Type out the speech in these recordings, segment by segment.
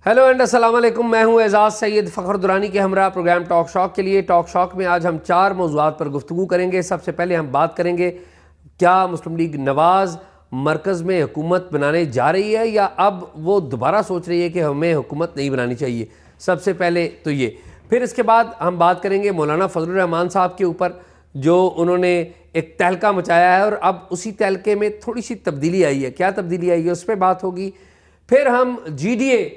Hello and السلام علیکم، میں ہوں اعزاز سید فخر درانی کے ہمراہ پروگرام ٹاک شاک کے لیے۔ ٹاک شاک میں آج ہم 4 موضوعات پر گفتگو کریں گے۔ سب سے پہلے ہم بات کریں گے کیا مسلم لیگ نواز مرکز میں حکومت بنانے جا رہی ہے یا اب وہ دوبارہ سوچ رہی ہے کہ ہمیں حکومت نہیں بنانی چاہیے۔ سب سے پہلے تو یہ، پھر اس کے بعد ہم بات کریں گے مولانا فضل الرحمان صاحب کے اوپر، جو انہوں نے ایک تہلکہ مچایا ہے اور اب اسی تہلکے میں تھوڑی سی تبدیلی آئی ہے۔ کیا تبدیلی آئی ہے اس پہ بات ہوگی۔ پھر ہم جی ڈی اے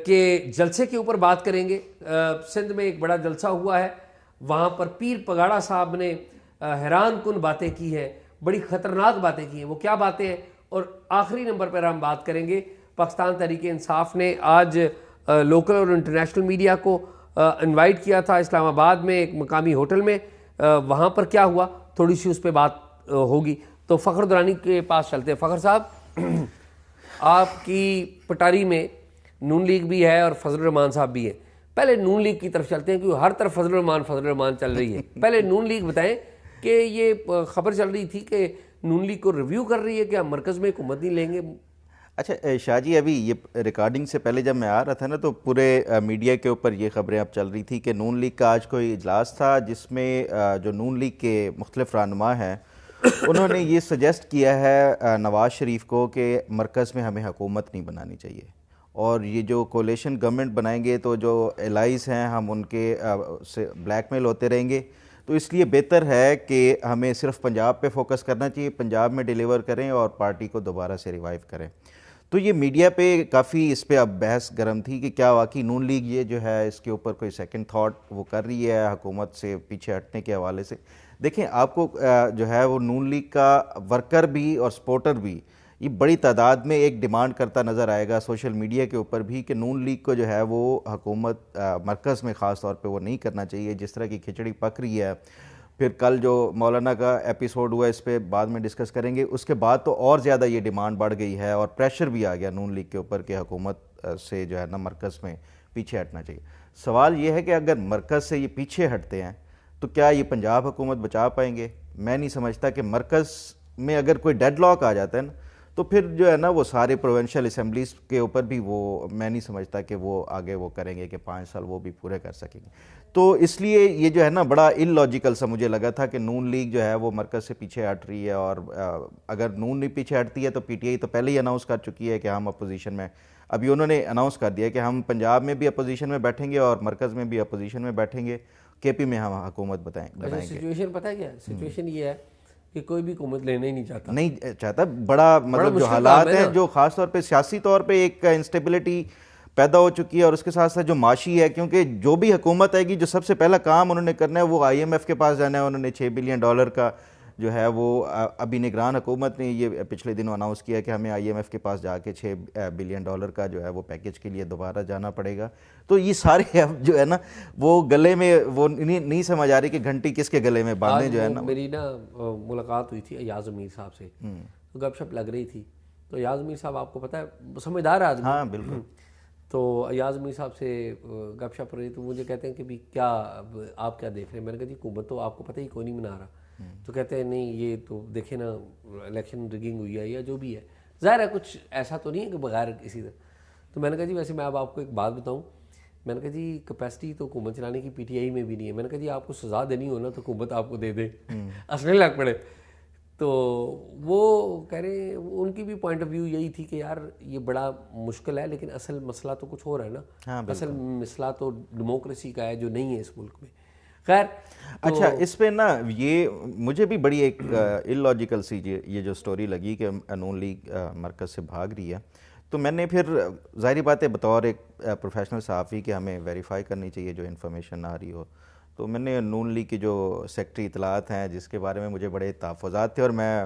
کے جلسے کے اوپر بات کریں گے۔ سندھ میں ایک بڑا جلسہ ہوا ہے، وہاں پر پیر پگاڑا صاحب نے حیران کن باتیں کی ہیں، بڑی خطرناک باتیں کی ہیں۔ وہ کیا باتیں ہیں؟ اور آخری نمبر پر ہم بات کریں گے پاکستان تحریک انصاف نے آج لوکل اور انٹرنیشنل میڈیا کو انوائٹ کیا تھا اسلام آباد میں ایک مقامی ہوٹل میں، وہاں پر کیا ہوا تھوڑی سی اس پہ بات ہوگی۔ تو فخر درانی کے پاس چلتے ہیں۔ فخر صاحب، آپ کی پٹاری میں نون لیگ بھی ہے اور فضل الرحمان صاحب بھی ہیں۔ پہلے نون لیگ کی طرف چلتے ہیں کیونکہ ہر طرف فضل الرحمان چل رہی ہے۔ پہلے نون لیگ بتائیں کہ یہ خبر چل رہی تھی کہ نون لیگ کو ریویو کر رہی ہے کہ ہم مرکز میں حکومت نہیں لیں گے۔ اچھا شاہ جی، ابھی یہ ریکارڈنگ سے پہلے جب میں آ رہا تھا نا تو پورے میڈیا کے اوپر یہ خبریں اب چل رہی تھی کہ نون لیگ کا آج کوئی اجلاس تھا جس میں جو نون لیگ کے مختلف رہنما ہیں انہوں نے یہ سجیسٹ کیا ہے نواز شریف کو کہ مرکز میں ہمیں حکومت نہیں بنانی چاہیے، اور یہ جو کولیشن گورنمنٹ بنائیں گے تو جو الائز ہیں ہم ان کے سے بلیک میل ہوتے رہیں گے، تو اس لیے بہتر ہے کہ ہمیں صرف پنجاب پہ فوکس کرنا چاہیے، پنجاب میں ڈیلیور کریں اور پارٹی کو دوبارہ سے ریوائیو کریں۔ تو یہ میڈیا پہ کافی اس پہ اب بحث گرم تھی کہ کیا واقعی نون لیگ یہ جو ہے اس کے اوپر کوئی سیکنڈ تھاٹ وہ کر رہی ہے حکومت سے پیچھے ہٹنے کے حوالے سے۔ دیکھیں، آپ کو جو ہے وہ نون لیگ کا ورکر بھی اور سپورٹر بھی یہ بڑی تعداد میں ایک ڈیمانڈ کرتا نظر آئے گا سوشل میڈیا کے اوپر بھی کہ نون لیگ کو جو ہے وہ حکومت مرکز میں خاص طور پہ وہ نہیں کرنا چاہیے جس طرح کی کھچڑی پک رہی ہے۔ پھر کل جو مولانا کا ایپیسوڈ ہوا اس پہ بعد میں ڈسکس کریں گے، اس کے بعد تو اور زیادہ یہ ڈیمانڈ بڑھ گئی ہے اور پریشر بھی آ گیا نون لیگ کے اوپر کہ حکومت سے جو ہے نا مرکز میں پیچھے ہٹنا چاہیے۔ سوال یہ ہے کہ اگر مرکز سے یہ پیچھے ہٹتے ہیں تو کیا یہ پنجاب حکومت بچا پائیں گے؟ میں نہیں سمجھتا کہ مرکز میں اگر کوئی ڈیڈ لاک آ جاتا ہے نا تو پھر جو ہے نا وہ سارے پروونشل اسمبلیز کے اوپر بھی وہ میں نہیں سمجھتا کہ وہ آگے وہ کریں گے کہ 5 سال وہ بھی پورے کر سکیں گے۔ تو اس لیے یہ جو ہے نا بڑا ان لاجیکل سا مجھے لگا تھا کہ نون لیگ جو ہے وہ مرکز سے پیچھے ہٹ رہی ہے، اور اگر نون لیگ پیچھے ہٹتی ہے تو پی ٹی آئی تو پہلے ہی اناؤنس کر چکی ہے کہ ہم اپوزیشن میں، ابھی انہوں نے اناؤنس کر دیا کہ ہم پنجاب میں بھی اپوزیشن میں بیٹھیں گے اور مرکز میں بھی اپوزیشن میں بیٹھیں گے، کے پی میں ہم حکومت بنائیں گے۔ سچویشن پتہ ہے کیا ہے؟ سچویشن یہ ہے کہ کوئی بھی حکومت لینا ہی نہیں چاہتا، بڑا مطلب جو حالات ہیں جو خاص طور پہ سیاسی طور پہ ایک انسٹیبلٹی پیدا ہو چکی ہے، اور اس کے ساتھ ساتھ جو معاشی ہے، کیونکہ جو بھی حکومت آئے گی جو سب سے پہلا کام انہوں نے کرنا ہے وہ آئی ایم ایف کے پاس جانا ہے۔ انہوں نے $6 بلین کا جو ہے وہ ابھی نگران حکومت نے یہ پچھلے دنوں اناؤنس کیا کہ ہمیں آئی ایم ایف کے پاس جا کے $6 بلین کا جو ہے وہ پیکج کے لیے دوبارہ جانا پڑے گا۔ تو یہ سارے اب جو ہے نا وہ گلے میں وہ نہیں سمجھ آ رہی کہ گھنٹی کس کے گلے میں باندھیں جو ہے نا۔ میری ملاقات ہوئی تھی ایاز امیر صاحب سے، تو گپ شپ لگ رہی تھی، تو ایاز امیر صاحب آپ کو پتہ ہے سمجھدار آدمی، ہاں بالکل، تو ایاز امیر صاحب سے گپ شپ رہی تو مجھے کہتے ہیں کہ بھی کیا آپ کیا دیکھ رہے ہیں؟ میں نے کہا جی حکومت تو آپ کو پتہ ہی کوئی نہیں بنا رہا۔ تو کہتے ہیں نہیں یہ تو دیکھیں نا الیکشن رگنگ ہوئی ہے یا جو بھی ہے، ظاہر ہے کچھ ایسا تو نہیں ہے کہ بغیر کسی طرح۔ تو میں نے کہا جی ویسے میں اب آپ کو ایک بات بتاؤں، میں نے کہا جی کیپیسٹی تو حکومت چلانے کی پی ٹی آئی میں بھی نہیں ہے۔ میں نے کہا جی آپ کو سزا دینی ہو نا تو حکومت آپ کو دے دے، اصل لگ پڑے۔ تو وہ کہہ رہے ہیں ان کی بھی پوائنٹ آف ویو یہی تھی کہ یار یہ بڑا مشکل ہے، لیکن اصل مسئلہ تو کچھ اور ہے نا، اصل مسئلہ تو ڈیموکریسی کا ہے جو نہیں ہے اس ملک میں۔ خیر اچھا اس پہ نا یہ مجھے بھی بڑی ایک ان لاجیکل سی یہ جو سٹوری لگی کہ نون لیگ مرکز سے بھاگ رہی ہے، تو میں نے پھر ظاہری بات ہے بطور ایک پروفیشنل صحافی کہ ہمیں ویریفائی کرنی چاہیے جو انفارمیشن آ رہی ہو، تو میں نے نون لیگ کی جو سیکٹری اطلاعات ہیں جس کے بارے میں مجھے بڑے تحفظات تھے، اور میں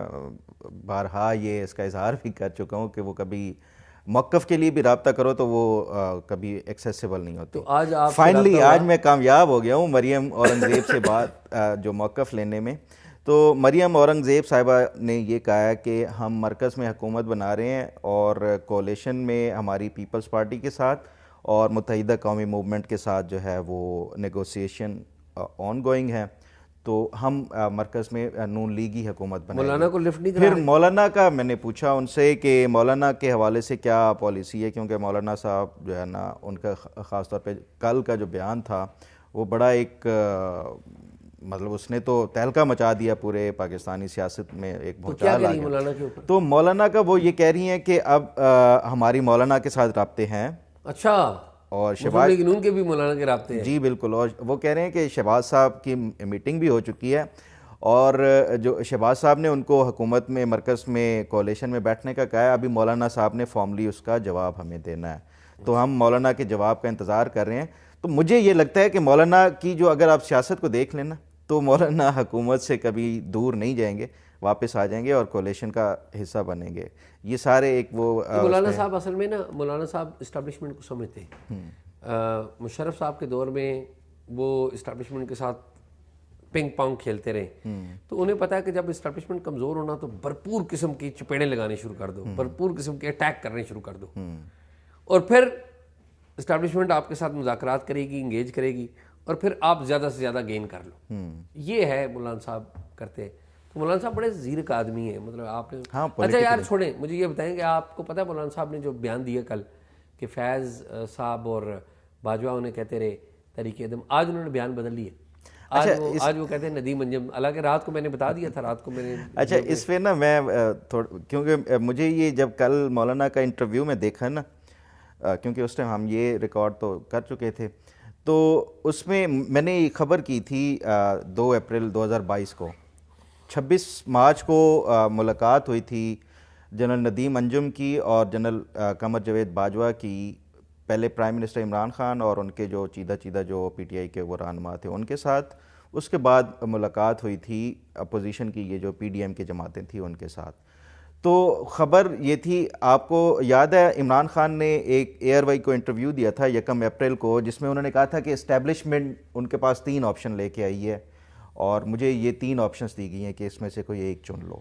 بارہا یہ اس کا اظہار بھی کر چکا ہوں کہ وہ کبھی موقف کے لیے بھی رابطہ کرو تو وہ کبھی ایکسیسیبل نہیں ہوتی۔ تو آج آپ فائنلی آج میں کامیاب ہو گیا ہوں مریم اورنگزیب سے بات جو موقف لینے میں۔ تو مریم اورنگزیب صاحبہ نے یہ کہا ہے کہ ہم مرکز میں حکومت بنا رہے ہیں اور کولیشن میں ہماری پیپلز پارٹی کے ساتھ اور متحدہ قومی موومنٹ کے ساتھ جو ہے وہ نیگوسیشن آن گوئنگ ہے۔ تو ہم مرکز میں نون لیگی حکومت بنائیں گے۔ مولانا کو لفٹ نہیں پھر مولانا کا میں نے پوچھا ان سے کہ مولانا کے حوالے سے کیا پالیسی ہے، کیونکہ مولانا صاحب جو ہے نا ان کا خاص طور پہ کل کا جو بیان تھا وہ بڑا ایک مطلب اس نے تو تہلکہ مچا دیا پورے پاکستانی سیاست میں، ایک بھونچال آ گیا۔ مولانا کے اوپر تو مولانا کا وہ یہ کہہ رہی ہیں کہ اب ہماری مولانا کے ساتھ رابطے ہیں، اچھا، اور مسلم لیگ نون کے بھی مولانا کے رابطے ہیں؟ جی بالکل، اور وہ کہہ رہے ہیں کہ شہباز صاحب کی میٹنگ بھی ہو چکی ہے، اور جو شہباز صاحب نے ان کو حکومت میں مرکز میں کولیشن میں بیٹھنے کا کہا ہے، ابھی مولانا صاحب نے فارملی اس کا جواب ہمیں دینا ہے، تو ہم مولانا کے جواب کا انتظار کر رہے ہیں۔ تو مجھے یہ لگتا ہے کہ مولانا کی جو اگر آپ سیاست کو دیکھ لینا تو مولانا حکومت سے کبھی دور نہیں جائیں گے، واپس آ جائیں گے اور کولیشن کا حصہ بنیں گے۔ یہ سارے ایک وہ مولانا صاحب اصل میں نا، مولانا صاحب اسٹیبلشمنٹ کو سمجھتے ہیں۔ مشرف صاحب کے دور میں وہ اسٹیبلشمنٹ کے ساتھ پنگ پونگ کھیلتے رہے، تو انہیں پتا ہے کہ جب اسٹیبلشمنٹ کمزور ہونا تو بھرپور قسم کی چپیڑیں لگانے شروع کر دو، بھرپور قسم کے اٹیک کرنے شروع کر دو، اور پھر اسٹیبلشمنٹ آپ کے ساتھ مذاکرات کرے گی، انگیج کرے گی، اور پھر آپ زیادہ سے زیادہ گین کر لو۔ یہ ہے مولانا صاحب کرتے ہیں۔ تو مولانا صاحب بڑے زیرک آدمی ہیں، مطلب آپ نے اچھا یار چھوڑیں، مجھے یہ بتائیں کہ آپ کو پتہ ہے مولانا صاحب نے جو بیان دیا کل کہ فیض صاحب اور باجوہ انہیں کہتے رہے تحریک عدم، آج انہوں نے بیان بدل لیا، آج وہ کہتے ہیں ندیم انجم، حالانکہ رات کو میں نے بتا دیا تھا، رات کو میں نے اچھا اس پہ نا میں کیونکہ مجھے یہ جب کل مولانا کا انٹرویو میں دیکھا نا، کیونکہ اس ٹائم ہم یہ ریکارڈ تو کر چکے تھے، تو اس میں میں نے یہ خبر کی تھی 2 اپریل 2022 کو، 26 مارچ کو ملاقات ہوئی تھی جنرل ندیم انجم کی اور جنرل قمر جاوید باجوہ کی، پہلے پرائم منسٹر عمران خان اور ان کے جو چیدہ جو پی ٹی آئی کے وہ رہنما تھے ان کے ساتھ، اس کے بعد ملاقات ہوئی تھی اپوزیشن کی یہ جو پی ڈی ایم کی جماعتیں تھیں ان کے ساتھ۔ تو خبر یہ تھی، آپ کو یاد ہے عمران خان نے ایک ایئر وائی کو انٹرویو دیا تھا 1 اپریل کو، جس میں انہوں نے کہا تھا کہ اسٹیبلشمنٹ ان کے پاس 3 آپشن لے کے آئی ہے اور مجھے یہ 3 آپشنز دی گئی ہیں کہ اس میں سے کوئی ایک چن لو۔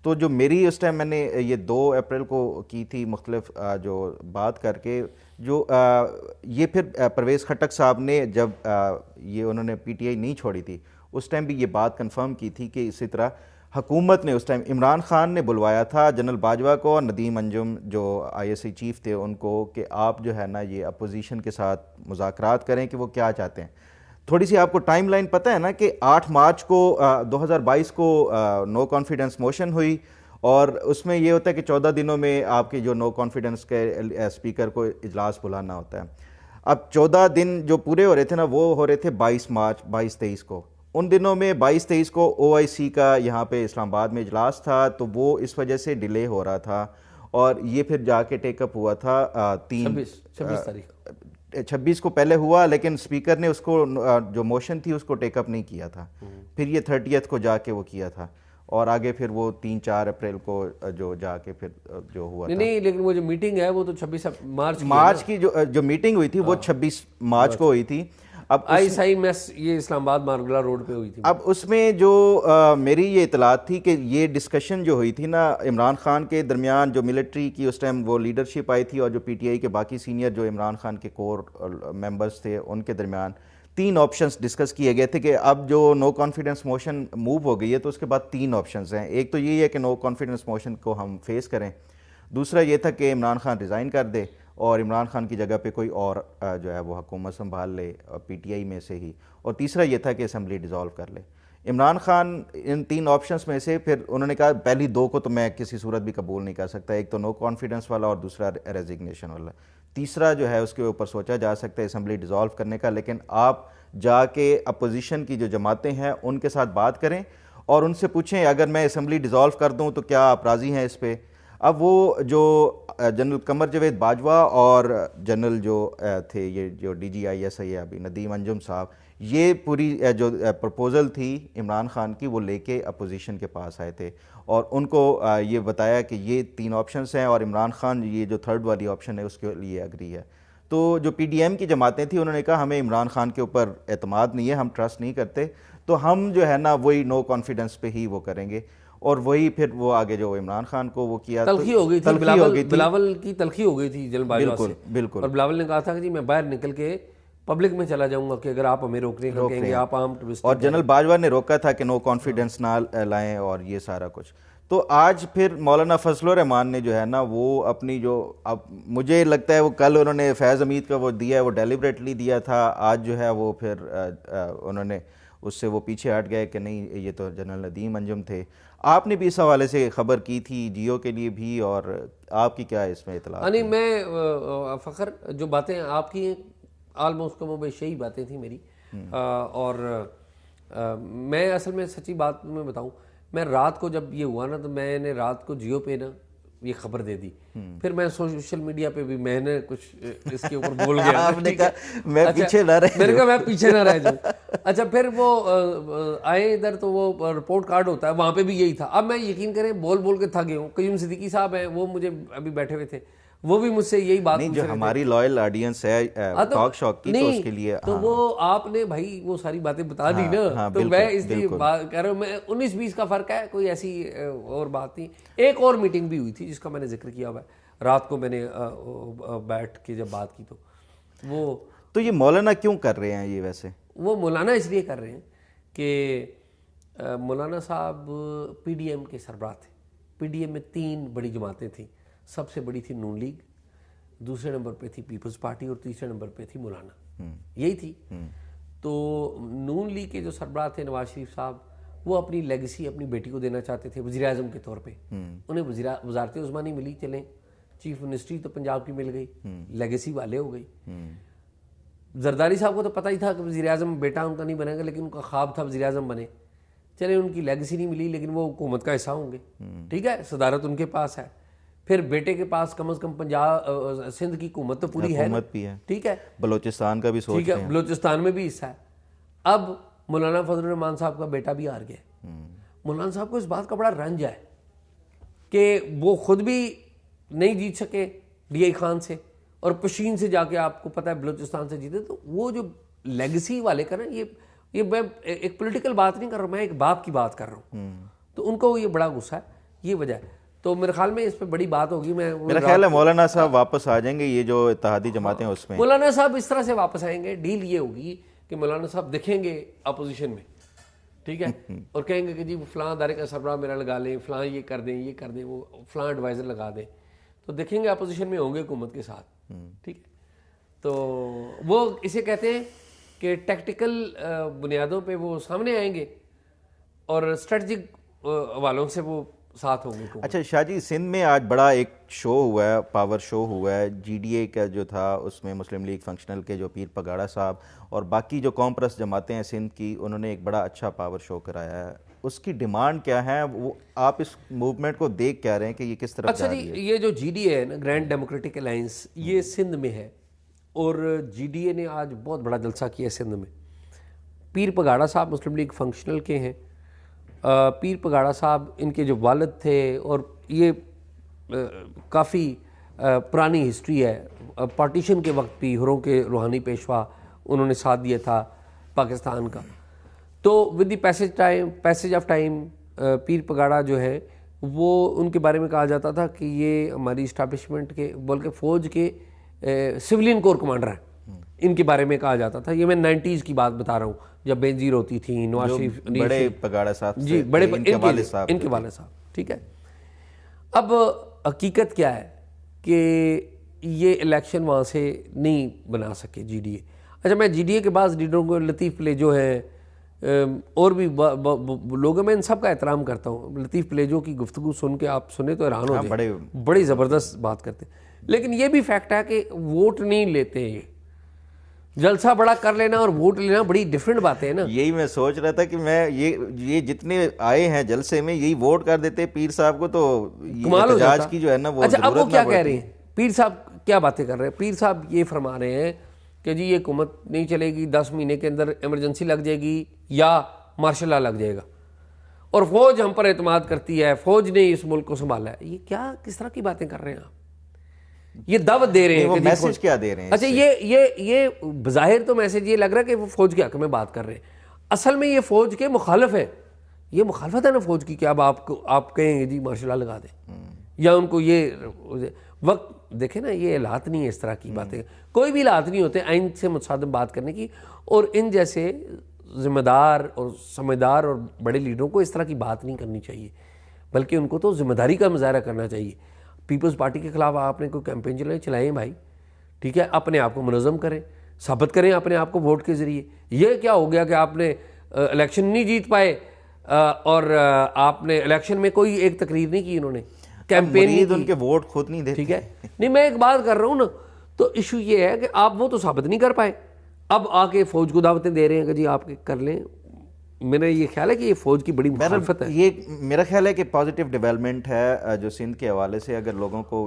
تو جو میری اس ٹائم میں نے یہ 2 اپریل کو کی تھی مختلف جو بات کر کے، جو یہ پھر پرویز خٹک صاحب نے جب یہ انہوں نے پی ٹی آئی نہیں چھوڑی تھی اس ٹائم بھی یہ بات کنفرم کی تھی کہ اسی طرح حکومت نے اس ٹائم عمران خان نے بلوایا تھا جنرل باجوہ کو اور ندیم انجم جو آئی ایس آئی چیف تھے ان کو کہ آپ جو ہے نا یہ اپوزیشن کے ساتھ مذاکرات کریں کہ وہ کیا چاہتے ہیں۔ تھوڑی سی آپ کو ٹائم لائن پتہ ہے نا کہ 8 مارچ کو 2022 کو نو کانفیڈنس موشن ہوئی، اور اس میں یہ ہوتا ہے کہ 14 دنوں میں آپ کی جو نو کانفیڈنس کے اسپیکر کو اجلاس بلانا ہوتا ہے۔ اب 14 دن جو پورے ہو رہے تھے نا وہ ہو رہے تھے 22 مارچ 22-23 کو، ان دنوں میں 22-23 کو او آئی سی کا یہاں پہ اسلام آباد میں اجلاس تھا، تو وہ اس وجہ سے ڈیلے ہو رہا تھا، اور یہ پھر جا کے ٹیک اپ ہوا تھا 26 تاریخ 26 کو پہلے ہوا، لیکن اسپیکر نے اس کو جو موشن تھی اس کو ٹیک اپ نہیں کیا تھا، پھر یہ 30 کو جا کے وہ کیا تھا، اور آگے پھر وہ 3-4 اپریل کو جو جا کے پھر جو ہوا تھا۔ نہیں، لیکن وہ جو میٹنگ ہے وہ تو 26 مارچ کی جو میٹنگ ہوئی تھی وہ 26 مارچ کو ہوئی تھی۔ اب آئی سائی میس یہ اسلام آباد مارگلا روڈ پہ ہوئی تھی۔ اب اس میں جو میری یہ اطلاعات تھی کہ یہ ڈسکشن جو ہوئی تھی نا عمران خان کے درمیان، جو ملٹری کی اس ٹائم وہ لیڈرشپ آئی تھی اور جو پی ٹی آئی کے باقی سینئر جو عمران خان کے کور ممبرز تھے ان کے درمیان 3 آپشنز ڈسکس کیے گئے تھے کہ اب جو نو کانفیڈنس موشن موو ہو گئی ہے تو اس کے بعد 3 آپشنز ہیں۔ ایک تو یہی ہے کہ نو کانفیڈنس موشن کو ہم فیس کریں، دوسرا یہ تھا کہ عمران خان ریزائن کر دے اور عمران خان کی جگہ پہ کوئی اور جو ہے وہ حکومت سنبھال لے پی ٹی آئی میں سے ہی، اور تیسرا یہ تھا کہ اسمبلی ڈیزالو کر لے۔ عمران خان ان 3 آپشنز میں سے پھر انہوں نے کہا پہلی 2 کو تو میں کسی صورت بھی قبول نہیں کر سکتا، ایک تو نو کانفیڈنس والا اور دوسرا ریزگنیشن والا، تیسرا جو ہے اس کے اوپر سوچا جا سکتا ہے اسمبلی ڈیزالو کرنے کا، لیکن آپ جا کے اپوزیشن کی جو جماعتیں ہیں ان کے ساتھ بات کریں اور ان سے پوچھیں اگر میں اسمبلی ڈیزالو کر دوں تو کیا آپ راضی ہیں اس پہ۔ اب وہ جو جنرل قمر جاوید باجوہ اور جنرل جو تھے یہ جو D G I S I ہے ابھی ندیم انجم صاحب، یہ پوری جو پرپوزل تھی عمران خان کی وہ لے کے اپوزیشن کے پاس آئے تھے اور ان کو یہ بتایا کہ یہ 3 آپشنز ہیں اور عمران خان یہ جو 3rd والی آپشن ہے اس کے لیے اگری ہے۔ تو جو پی ڈی ایم کی جماعتیں تھیں انہوں نے کہا ہمیں عمران خان کے اوپر اعتماد نہیں ہے، ہم ٹرسٹ نہیں کرتے، تو ہم جو ہے نا وہی نو کانفیڈنس پہ ہی وہ کریں گے، اور وہی پھر وہ آگے جو عمران خان کو وہ کیا تلخی ہو گئی تھی، بلاول کی تلخی ہو گئی تھی جنرل باجوہ سے، بالکل، اور بلاول نے کہا تھا کہ جی میں باہر نکل کے پبلک میں چلا جاؤں گا کہ اگر آپ ہمیں روکنے کا کہیں گے آپ عام ٹورسٹ. اور جنرل باجوہ نے روکا تھا کہ نو کانفیڈنس نہ لائیں اور یہ سارا کچھ. تو آج پھر مولانا فضل الرحمان نے جو ہے نا وہ اپنی جو اب مجھے لگتا ہے وہ کل انہوں نے فیض حمید کا وہ دیا ہے وہ ڈیلیبریٹلی دیا تھا, آج جو ہے وہ پھر انہوں نے اس سے وہ پیچھے ہٹ گئے کہ نہیں یہ تو جنرل ندیم انجم تھے. آپ نے بھی اس حوالے سے خبر کی تھی جیو کے لیے بھی, اور آپ کی کیا اس میں اطلاع؟ نہیں میں فخر جو باتیں آپ کی آلموسٹ کم و بیش یہی باتیں تھیں میری, اور میں اصل میں سچی بات میں بتاؤں, میں رات کو جب یہ ہوا نا تو میں نے رات کو جیو پہ نا یہ خبر دے دی, پھر میں سوشل میڈیا پہ بھی میں نے کچھ اس کے اوپر بول گیا. آپ نے کہا میں پیچھے نہ رہ میں نے کہا میں پیچھے نہ رہ جاؤں. اچھا پھر وہ آئے ادھر تو وہ رپورٹ کارڈ ہوتا ہے وہاں پہ بھی یہی تھا. اب میں یقین کریں بول بول کے تھک گیا ہوں. قیوم صدیقی صاحب ہیں وہ مجھے ابھی بیٹھے ہوئے تھے, وہ بھی مجھ سے یہی بات نہیں, جو ہماری لائل آڈینس ہے ٹاک شاک کی تو اس کے لیے تو وہ آپ نے بھائی وہ ساری باتیں بتا دی نا, تو میں اس لیے کہہ رہا ہوں میں 19-20 کا فرق ہے, کوئی ایسی اور بات نہیں. ایک اور میٹنگ بھی ہوئی تھی جس کا میں نے ذکر کیا ہوا ہے, رات کو میں نے بیٹھ کے جب بات کی تو وہ تو یہ مولانا کیوں کر رہے ہیں یہ؟ ویسے وہ مولانا اس لیے کر رہے ہیں کہ مولانا صاحب پی ڈی ایم کے سربراہ تھے. پی ڈی ایم میں 3 بڑی جماعتیں تھیں, سب سے بڑی تھی نون لیگ, دوسرے نمبر پہ تھی پیپلز پارٹی اور تیسرے نمبر پہ تھی مولانا, یہی تھی. تو نون لیگ کے جو سربراہ تھے نواز شریف صاحب, وہ اپنی لیگسی اپنی بیٹی کو دینا چاہتے تھے وزیر اعظم کے طور پہ. انہیں وزارت عظمیٰ نہیں ملی, چلیں چیف منسٹری تو پنجاب کی مل گئی, لیگسی والے ہو گئی. زرداری صاحب کو تو پتہ ہی تھا کہ وزیر اعظم بیٹا ان کا نہیں بنے گا, لیکن ان کا خواب تھا وزیر اعظم بنے. چلیں ان کی لیگسی نہیں ملی لیکن وہ حکومت کا حصہ ہوں گے, ٹھیک ہے, صدارت ان کے پاس ہے. پھر بیٹے کے پاس کم از کم پنجاب سندھ کی حکومت تو پوری ہے, ٹھیک ہے, بلوچستان کا بھی سوچ ٹھیک ہے, بلوچستان میں بھی حصہ ہے. اب مولانا فضل الرحمان صاحب کا بیٹا بھی ہار گیا. مولانا صاحب کو اس بات کا بڑا رنج ہے کہ وہ خود بھی نہیں جیت سکے ڈی آئی خان سے, اور پشین سے جا کے آپ کو پتہ ہے بلوچستان سے جیتے. تو وہ جو لیگسی والے کا نا, یہ میں ایک پولیٹیکل بات نہیں کر رہا ہوں, میں ایک باپ کی بات کر رہا ہوں. تو ان کو یہ بڑا غصہ ہے, یہ وجہ ہے. تو میرے خیال میں اس پہ بڑی بات ہوگی. میرا خیال ہے مولانا صاحب واپس آ جائیں گے, یہ جو اتحادی جماعتیں اس میں مولانا صاحب اس طرح سے واپس آئیں گے. ڈیل یہ ہوگی کہ مولانا صاحب دکھیں گے اپوزیشن میں, ٹھیک ہے, اور کہیں گے کہ جی فلاں ادارے کا سربراہ میرا لگا لیں, فلاں یہ کر دیں, یہ کر دیں, وہ فلاں ایڈوائزر لگا دیں. تو دیکھیں گے اپوزیشن میں ہوں گے حکومت کے ساتھ, ٹھیک ہے. تو وہ اسے کہتے ہیں کہ ٹیکٹیکل بنیادوں پہ وہ سامنے آئیں گے اور اسٹریٹجک والوں سے وہ ساتھ ہوں گے. اچھا شاہ جی, سندھ میں آج بڑا ایک شو ہوا ہے, پاور شو ہوا ہے. جی ڈی اے کا جو تھا اس میں مسلم لیگ فنکشنل کے جو پیر پگاڑا صاحب اور باقی جو قوم پرست جماعتیں ہیں سندھ کی, انہوں نے ایک بڑا اچھا پاور شو کرایا ہے. اس کی ڈیمانڈ کیا ہے؟ وہ آپ اس موومنٹ کو دیکھ کیا رہے ہیں کہ یہ کس طرح؟ اچھا جی, یہ جو جی ڈی اے ہے نا, گرینڈ ڈیموکریٹک الائنس, یہ سندھ میں ہے, اور جی ڈی اے نے آج بہت بڑا جلسہ کیا ہے سندھ میں. پیر پگاڑا صاحب مسلم لیگ فنکشنل کے ہیں. پیر پگاڑا صاحب ان کے جو والد تھے, اور یہ کافی پرانی ہسٹری ہے. پارٹیشن کے وقت بھی ہروں کے روحانی پیشوا انہوں نے ساتھ دیا تھا پاکستان کا. تو with the passage of time Pir Pagara جو ہے وہ ان کے بارے میں کہا جاتا تھا کہ یہ ہماری اسٹیبلشمنٹ کے بلکہ فوج کے سولین کور کمانڈر ہیں, ان کے بارے میں کہا جاتا تھا. یہ میں 90s کی بات بتا رہا ہوں جب بینظیر ہوتی تھی, نواز شریف, بڑے پگاڑا صاحب, جی بڑے ان کے والد صاحب, ٹھیک ہے. اب حقیقت کیا ہے کہ یہ الیکشن وہاں سے نہیں بنا سکے جی ڈی اے. اچھا, میں جی ڈی اے کے بعض لیڈروں کو, لطیف پلیجو ہیں اور بھی لوگ ہیں, میں ان سب کا احترام کرتا ہوں. لطیف پلیجو کی گفتگو سن کے آپ سنیں تو حیران ہو جائیں, بڑی زبردست بات کرتے ہیں. لیکن یہ بھی فیکٹ ہے کہ ووٹ نہیں لیتے. جلسہ بڑا کر لینا اور ووٹ لینا بڑی ڈیفرنٹ باتیں ہیں نا. یہی میں سوچ رہا تھا کہ میں یہ جتنے آئے ہیں جلسے میں یہی ووٹ کر دیتے پیر صاحب کو, تو احتجاج کی جو ہے نا وہ اچھا, اب وہ کیا کہہ رہے ہیں پیر صاحب, کیا باتیں کر رہے ہیں پیر صاحب؟ یہ فرما رہے ہیں کہ جی یہ حکومت نہیں چلے گی, 10 مہینے کے اندر ایمرجنسی لگ جائے گی یا مارشل لا لگ جائے گا, اور فوج ہم پر اعتماد کرتی ہے, فوج نے اس ملک کو سنبھالا ہے. یہ کیا کس طرح کی باتیں کر رہے ہیں آپ؟ یہ دعوت دے رہے ہیں, وہ میسج کیا دے رہے ہیں؟ اچھا, یہ بظاہر تو میسج یہ لگ رہا ہے کہ وہ فوج کے حق میں بات کر رہے ہیں, اصل میں یہ فوج کے مخالف ہے. یہ مخالفت ہے نا فوج کی کہ اب آپ کہیں گے جی مارشل لا لگا دیں, یا ان کو یہ وقت دیکھیں نا، یہ حالات نہیں ہے اس طرح کی باتیں، کوئی بھی حالات نہیں ہوتے آئین سے متصادم بات کرنے کی، اور ان جیسے ذمہ دار اور سمجھدار اور بڑے لیڈروں کو اس طرح کی بات نہیں کرنی چاہیے، بلکہ ان کو تو ذمہ داری کا مظاہرہ کرنا چاہیے۔ پیپلز پارٹی کے خلاف آپ نے کوئی کیمپین چلائیں بھائی، ٹھیک ہے، اپنے آپ کو منظم کریں، ثابت کریں اپنے آپ کو ووٹ کے ذریعے۔ یہ کیا ہو گیا کہ آپ نے الیکشن نہیں جیت پائے اور آپ نے الیکشن میں کوئی ایک تقریر نہیں کی، انہوں نے کیمپین نہیں کی، ان کے ووٹ خود نہیں دیتے، ٹھیک ہے۔ نہیں، میں ایک بات کر رہا ہوں نا، تو ایشو یہ ہے کہ آپ وہ تو ثابت نہیں کر پائے، اب آ کے فوج کو دعوتیں دے رہے ہیں کہ جی آپ کر لیں۔ میرا یہ خیال ہے کہ یہ فوج کی بڑی مخالفت ہے۔ یہ میرا خیال ہے کہ پازیٹیو ڈیولپمنٹ ہے جو سندھ کے حوالے سے، اگر لوگوں کو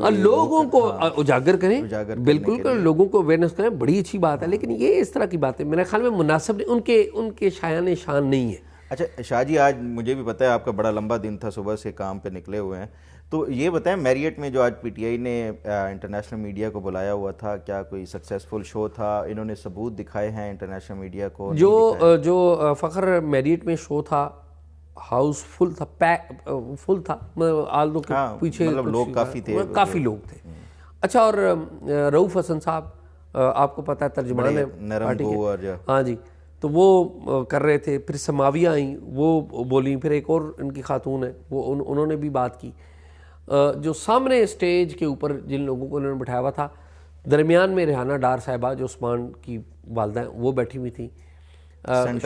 اجاگر کریں، بالکل لوگوں کو اویئرنیس کریں، بڑی اچھی بات ہے، لیکن یہ اس طرح کی باتیں میرے خیال میں مناسب نہیں، ان کے شایان شان نہیں ہے۔ اچھا شاہ جی، آج مجھے بھی پتہ ہے آپ کا بڑا لمبا دن تھا، صبح سے کام پہ نکلے ہوئے ہیں، تو یہ بتائیں میریٹ میں جو آج پی ٹی آئی نے انٹرنیشنل میڈیا کو بلایا ہوا تھا، کیا کوئی سکسیسفل شو تھا؟ انہوں نے ثبوت دکھائے ہیں انٹرنیشنل میڈیا کو؟ جو فخر میریٹ میں شو تھا، ہاؤس فل تھا، فل تھا، آل دو کے پیچھے لوگ کافی تھے، کافی لوگ تھے۔ اچھا، اور رؤف حسن صاحب آپ کو پتہ ہے ترجمان ہے پارٹی کے، ہاں جی، تو وہ کر رہے تھے، پھر سماویہ آئیں وہ بولیں، پھر ایک اور ان کی خاتون ہے وہ انہوں نے بھی بات کی۔ جو سامنے اسٹیج کے اوپر جن لوگوں کو انہوں نے بٹھایا ہوا تھا، درمیان میں ریحانہ ڈار صاحبہ جو عثمان کی والدہ ہیں وہ بیٹھی ہوئی تھیں،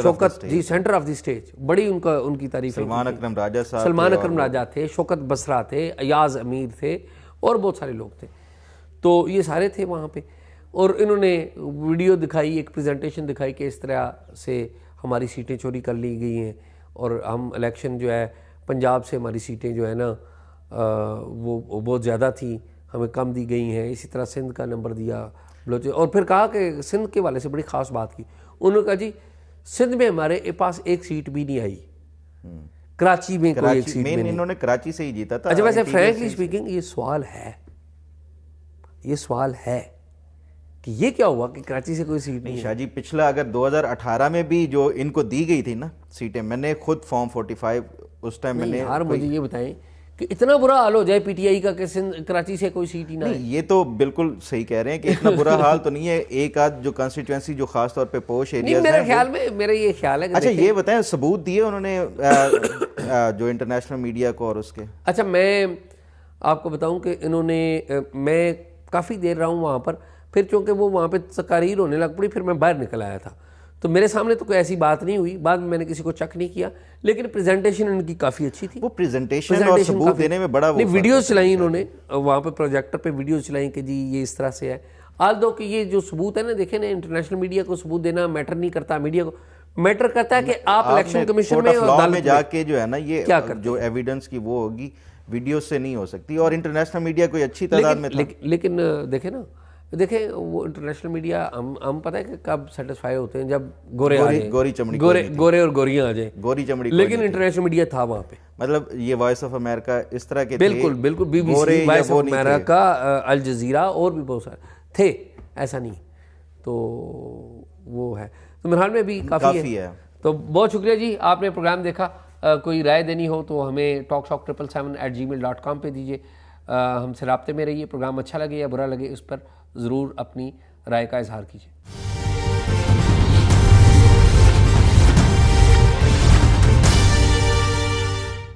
شوکت جی سینٹر آف دی اسٹیج، بڑی ان کی تعریف، سلمان اکرم راجہ صاحب، سلمان اکرم راجہ تھے، شوکت بسرا تھے، ایاز امیر تھے، اور بہت سارے لوگ تھے، تو یہ سارے تھے وہاں پہ، اور انہوں نے ویڈیو دکھائی، ایک پریزنٹیشن دکھائی کہ اس طرح سے ہماری سیٹیں چوری کر لی گئی ہیں، اور ہم الیکشن جو ہے پنجاب سے ہماری سیٹیں جو ہے نا وہ بہت زیادہ تھیں، ہمیں کم دی گئی ہیں، اسی طرح سندھ کا نمبر دیا، اور پھر کہا کہ سندھ کے والے سے بڑی خاص بات کی، انہوں نے کہا جی سندھ میں ہمارے پاس ایک سیٹ بھی نہیں آئی، کراچی میں کوئی ایک سیٹ بھی نہیں، انہوں نے کراچی سے ہی جیتا تھا۔ اچھا ویسے فرینکلی اسپیکنگ یہ سوال ہے کہ یہ کیا ہوا کہ کراچی سے کوئی سیٹ نہیں؟ شاہ جی پچھلا اگر 2018 میں بھی جو ان کو دی گئی تھی نا سیٹیں، میں نے خود فارم 45 اس ٹائم میں نے، یار مجھے یہ بتائیں کہ اتنا برا حال ہو جائے پی ٹی آئی کا کہ کراچی سے کوئی سیٹ ہی نہ ہے؟ یہ تو بالکل صحیح کہہ رہے ہیں کہ اتنا برا حال تو نہیں ہے، ایک آدھ جو کانسٹیٹوینسی جو خاص طور پہ پوش ایریاز ہیں، میرے خیال میں میرا یہ خیال ہے کہ اچھا یہ بتائیں ثبوت دیے انہوں نے جو انٹرنیشنل میڈیا کو اور اس کے؟ اچھا میں آپ کو بتاؤں کہ انہوں نے، میں کافی دیر رہا ہوں وہاں پر، پھر چونکہ وہ وہاں پہ تقاریر ہونے لگ پڑی، پھر میں باہر نکل آیا تھا، تو میرے سامنے تو کوئی ایسی بات نہیں ہوئی، بعد میں نے کسی کو چیک نہیں کیا، لیکن پریزنٹیشن ان کی کافی اچھی تھی، وہ پریزنٹیشن اور ثبوت دینے میں بڑا نہیں، ویڈیوز چلائیں انہوں نے وہاں پہ پروجیکٹر پہ ویڈیوز چلائیں کہ جی یہ اس طرح سے ہے، آلدو کہ یہ جو ثبوت ہے نا، دیکھیں نا انٹرنیشنل میڈیا کو ثبوت دینا میٹر نہیں کرتا، میڈیا کو میٹر کرتا ہے کہ آپ الیکشن کمیشن میں اور عدالت میں جا کے جو ہے نا یہ جو ایویڈنس کی وہ ہوگی ویڈیو سے نہیں ہو سکتی، اور انٹرنیشنل میڈیا کوئی اچھی تعداد میں تھا، لیکن دیکھیں نا، دیکھیں وہ انٹرنیشنل میڈیا ہم پتہ ہے کہ کب سیٹسفائی ہوتے ہیں جب گورے گورے اور گوریاں آ جائیں، گوری چمڑی، لیکن انٹرنیشنل میڈیا تھا وہاں پہ، مطلب یہ وائس آف امریکہ اس طرح کے، بالکل B B C, voice of America, Al Jazeera اور بھی بہت سارے تھے، ایسا نہیں، تو وہ ہے، تو میرے حال میں بھی کافی ہے۔ تو بہت شکریہ جی، آپ نے پروگرام دیکھا، کوئی رائے دینی ہو تو ہمیں talkshock777@gmail.com پہ دیجیے، ہم سے رابطے میں رہیے، پروگرام اچھا لگے یا برا لگے اس پر ضرور اپنی رائے کا اظہار کیجیے۔